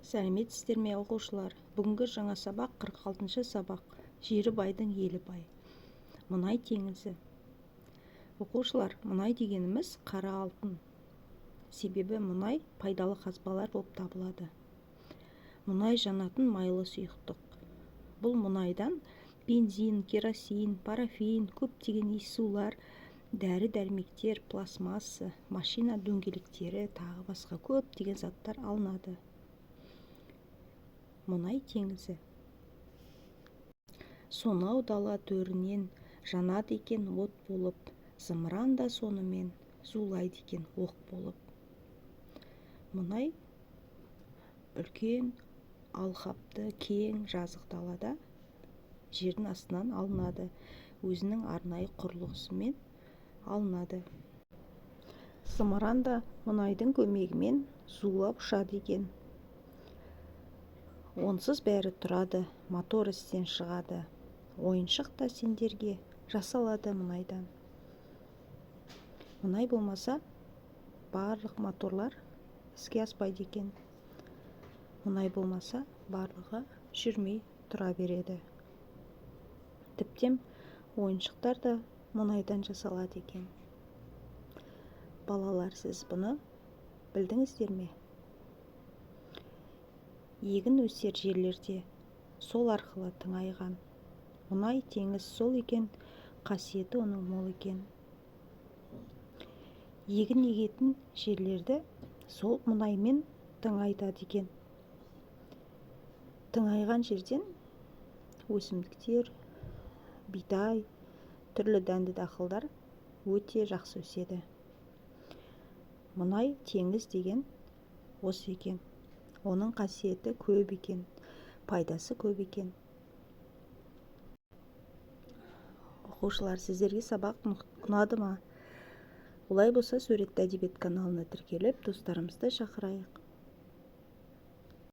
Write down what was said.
Сәлеметсіздер ме оқушылар? Бүгінгі жаңа сабақ 46-шы сабақ. Жері байдың елі бай. Мұнай теңізі. Оқушылар, мұнай дегеніміз қара алтын. Себебі мұнай пайдалы қазбалар болып табылады. Мұнай жанатын майлы сұйықтық. Бұл мұнайдан бензин, керосин, парафин, көптеген иіссулар, дәрі-дәрмектер, пластмасса, машина дөңгелектері, тағы басқа көптеген заттар алынады. Мұнай теңізі. Сонау дала төрінен жанады екен от болып, зымыран да сонымен зулайды екен оқ болып. Мұнай үлкен, алқапты, кең жазық далада жердің астынан алынады. Өзінің арнайы құрылғысымен алынады. Зымыран да мұнайдың көмегімен зулап ұшады екен. Онсыз бәрі тұрады, мотор істен шығады. Ойыншық та сендерге жасалады мұнайдан. Мұнай болмаса, барлық моторлар іске аспайды екен. Мұнай болмаса, барлығы жүрмей тұра береді. Тіптен ойыншықтар да мұнайдан жасалады екен. Балалар, сіз бұны білдіңіздер ме? Егін өсер жерлерде сол арқылы тыңайған. Мұнай теңіз сол екен, қасиеті оның мол екен. Егін егетін жерлерді сол мұнаймен тыңайтады екен. Тыңайған жерден өсімдіктер, бидай, түрлі дәнді дақылдар өте жақсы өседі. Мұнай теңіз деген осы екен. Оның қасиеті көп екен, пайдасы көп екен. Оқушылар, сіздерге сабақ ұнады ма? Олай болса, Суретті әдебиет каналына тіркеліп, достарымызды шақырайық.